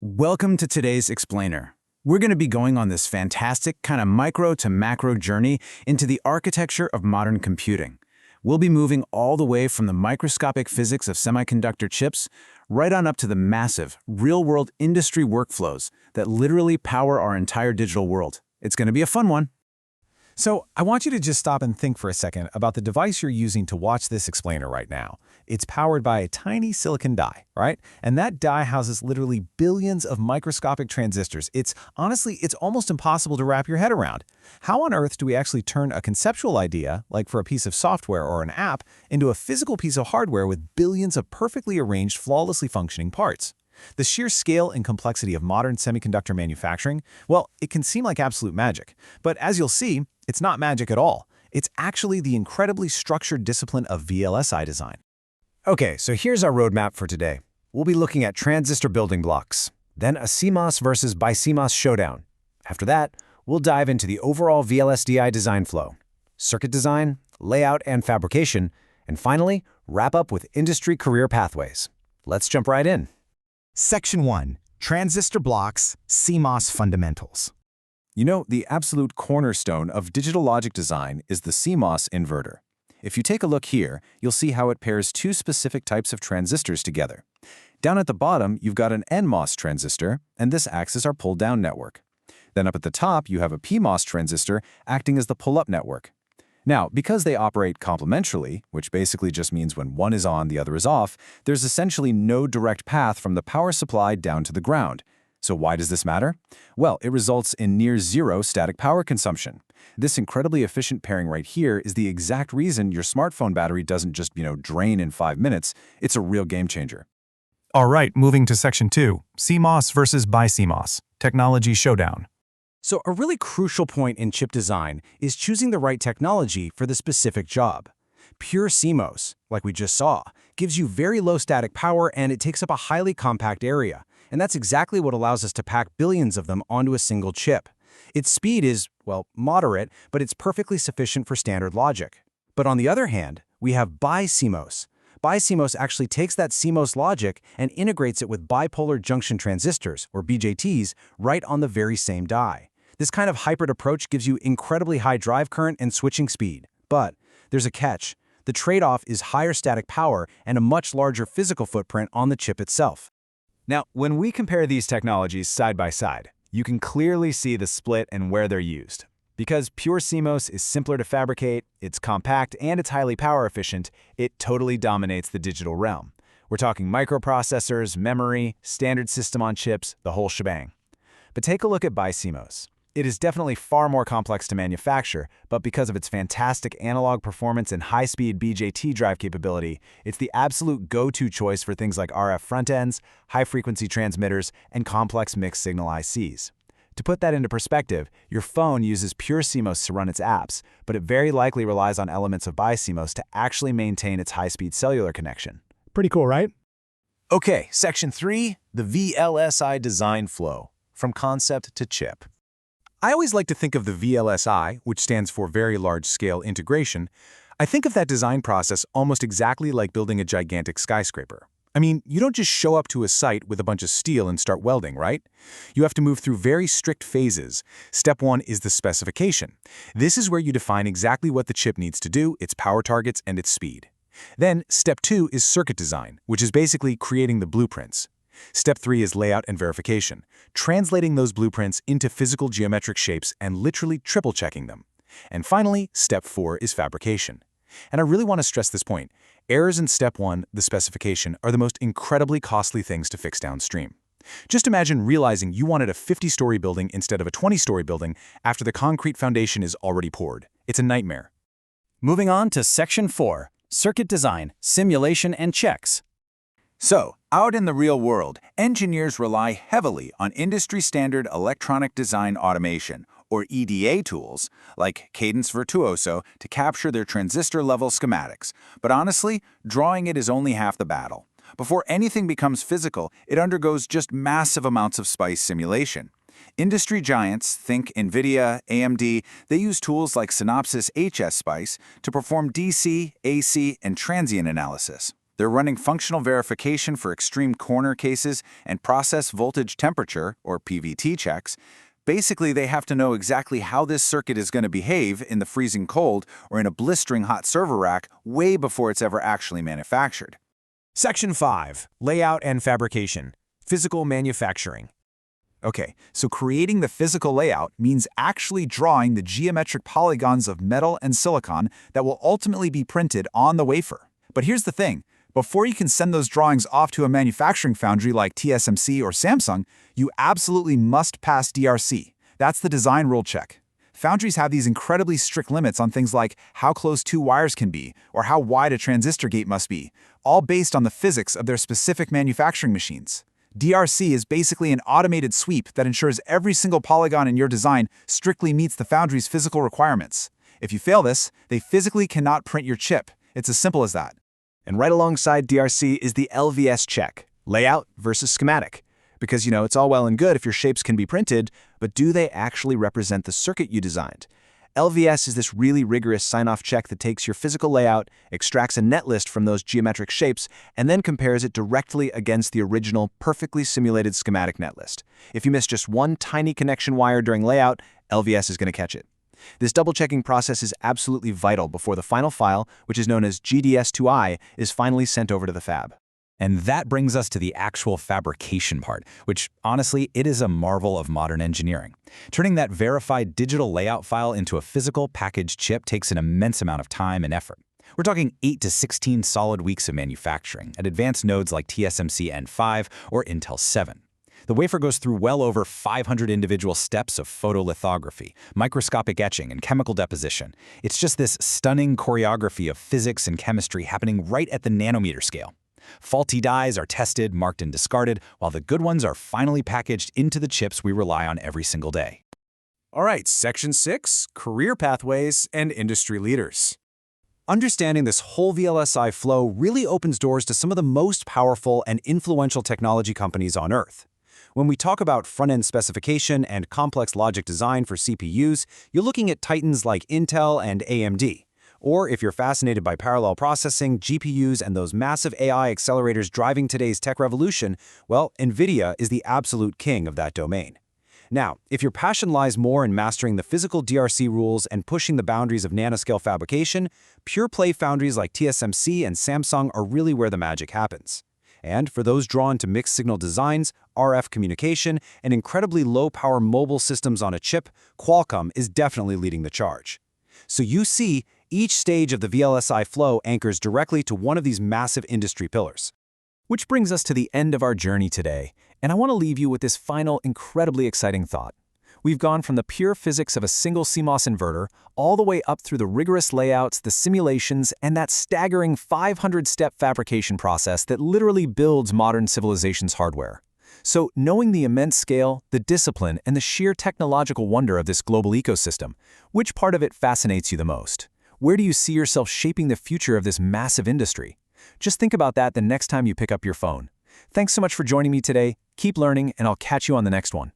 Welcome to today's Explainer. We're going to be going on this fantastic kind of micro to macro journey into the architecture of modern computing. We'll be moving all the way from the microscopic physics of semiconductor chips right on up to the massive, real-world industry workflows that literally power our entire digital world. It's going to be a fun one. So I want you to just stop and think for a second about the device you're using to watch this explainer right now. It's powered by a tiny silicon die, right? And that die houses literally billions of microscopic transistors. It's almost impossible to wrap your head around. How on earth do we actually turn a conceptual idea, like for a piece of software or an app, into a physical piece of hardware with billions of perfectly arranged, flawlessly functioning parts? The sheer scale and complexity of modern semiconductor manufacturing, well, it can seem like absolute magic. But as you'll see, it's not magic at all. It's actually the incredibly structured discipline of VLSI design. Okay, so here's our roadmap for today. We'll be looking at transistor building blocks, then a CMOS versus BiCMOS showdown. After that, we'll dive into the overall VLSDI design flow, circuit design, layout, and fabrication, and finally, wrap up with industry career pathways. Let's jump right in. Section 1. Transistor Blocks, CMOS Fundamentals. You know, the absolute cornerstone of digital logic design is the CMOS inverter. If you take a look here, you'll see how it pairs two specific types of transistors together. Down at the bottom, you've got an NMOS transistor, and this acts as our pull-down network. Then up at the top, you have a PMOS transistor acting as the pull-up network. Now, because they operate complementarily, which basically just means when one is on, the other is off, there's essentially no direct path from the power supply down to the ground. So why does this matter? Well, it results in near zero static power consumption. This incredibly efficient pairing right here is the exact reason your smartphone battery doesn't just, drain in 5 minutes. It's a real game changer. All right, moving to Section 2, CMOS versus BiCMOS, Technology Showdown. So a really crucial point in chip design is choosing the right technology for the specific job. Pure CMOS, like we just saw, gives you very low static power and it takes up a highly compact area. And that's exactly what allows us to pack billions of them onto a single chip. Its speed is, well, moderate, but it's perfectly sufficient for standard logic. But on the other hand, we have BiCMOS. BiCMOS actually takes that CMOS logic and integrates it with bipolar junction transistors, or BJTs, right on the very same die. This kind of hybrid approach gives you incredibly high drive current and switching speed. But there's a catch. The trade-off is higher static power and a much larger physical footprint on the chip itself. Now, when we compare these technologies side by side, you can clearly see the split and where they're used. Because pure CMOS is simpler to fabricate, it's compact, and it's highly power efficient, it totally dominates the digital realm. We're talking microprocessors, memory, standard system on chips, the whole shebang. But take a look at BiCMOS. It is definitely far more complex to manufacture, but because of its fantastic analog performance and high-speed BJT drive capability, it's the absolute go-to choice for things like RF front ends, high-frequency transmitters, and complex mixed-signal ICs. To put that into perspective, your phone uses pure CMOS to run its apps, but it very likely relies on elements of BiCMOS to actually maintain its high-speed cellular connection. Pretty cool, right? Okay, Section 3, the VLSI design flow, from concept to chip. I always like to think of the VLSI, which stands for Very Large-Scale Integration. I think of that design process almost exactly like building a gigantic skyscraper. I mean, you don't just show up to a site with a bunch of steel and start welding, right? You have to move through very strict phases. Step 1 is the specification. This is where you define exactly what the chip needs to do, its power targets, and its speed. Then, Step 2 is circuit design, which is basically creating the blueprints. Step 3 is layout and verification, translating those blueprints into physical geometric shapes and literally triple-checking them. And finally, Step 4 is fabrication. And I really want to stress this point. Errors in Step 1, the specification, are the most incredibly costly things to fix downstream. Just imagine realizing you wanted a 50-story building instead of a 20-story building after the concrete foundation is already poured. It's a nightmare. Moving on to Section 4, Circuit Design, Simulation, and Checks. So, out in the real world, engineers rely heavily on industry-standard electronic design automation, or EDA tools, like Cadence Virtuoso, to capture their transistor-level schematics. But honestly, drawing it is only half the battle. Before anything becomes physical, it undergoes just massive amounts of SPICE simulation. Industry giants, think NVIDIA, AMD, they use tools like Synopsys HS SPICE to perform DC, AC, and transient analysis. They're running functional verification for extreme corner cases and process voltage temperature, or PVT checks. Basically, they have to know exactly how this circuit is going to behave in the freezing cold or in a blistering hot server rack way before it's ever actually manufactured. Section 5. Layout and Fabrication. Physical Manufacturing. Okay, so creating the physical layout means actually drawing the geometric polygons of metal and silicon that will ultimately be printed on the wafer. But here's the thing. Before you can send those drawings off to a manufacturing foundry like TSMC or Samsung, you absolutely must pass DRC. That's the design rule check. Foundries have these incredibly strict limits on things like how close two wires can be or how wide a transistor gate must be, all based on the physics of their specific manufacturing machines. DRC is basically an automated sweep that ensures every single polygon in your design strictly meets the foundry's physical requirements. If you fail this, they physically cannot print your chip. It's as simple as that. And right alongside DRC is the LVS check, layout versus schematic. Because, it's all well and good if your shapes can be printed, but do they actually represent the circuit you designed? LVS is this really rigorous sign-off check that takes your physical layout, extracts a netlist from those geometric shapes, and then compares it directly against the original, perfectly simulated schematic netlist. If you miss just one tiny connection wire during layout, LVS is going to catch it. This double-checking process is absolutely vital before the final file, which is known as GDS2I, is finally sent over to the fab. And that brings us to the actual fabrication part, which, honestly, it is a marvel of modern engineering. Turning that verified digital layout file into a physical packaged chip takes an immense amount of time and effort. We're talking 8 to 16 solid weeks of manufacturing at advanced nodes like TSMC N5 or Intel 7. The wafer goes through well over 500 individual steps of photolithography, microscopic etching, and chemical deposition. It's just this stunning choreography of physics and chemistry happening right at the nanometer scale. Faulty dies are tested, marked, and discarded, while the good ones are finally packaged into the chips we rely on every single day. All right, Section 6, Career Pathways and Industry Leaders. Understanding this whole VLSI flow really opens doors to some of the most powerful and influential technology companies on Earth. When we talk about front-end specification and complex logic design for CPUs, you're looking at titans like Intel and AMD. Or if you're fascinated by parallel processing, GPUs, and those massive AI accelerators driving today's tech revolution, well, NVIDIA is the absolute king of that domain. Now, if your passion lies more in mastering the physical DRC rules and pushing the boundaries of nanoscale fabrication, pure-play foundries like TSMC and Samsung are really where the magic happens. And for those drawn to mixed-signal designs, RF communication, and incredibly low-power mobile systems on a chip, Qualcomm is definitely leading the charge. So you see, each stage of the VLSI flow anchors directly to one of these massive industry pillars. Which brings us to the end of our journey today, and I want to leave you with this final, incredibly exciting thought. We've gone from the pure physics of a single CMOS inverter all the way up through the rigorous layouts, the simulations, and that staggering 500-step fabrication process that literally builds modern civilization's hardware. So, knowing the immense scale, the discipline, and the sheer technological wonder of this global ecosystem, which part of it fascinates you the most? Where do you see yourself shaping the future of this massive industry? Just think about that the next time you pick up your phone. Thanks so much for joining me today. Keep learning, and I'll catch you on the next one.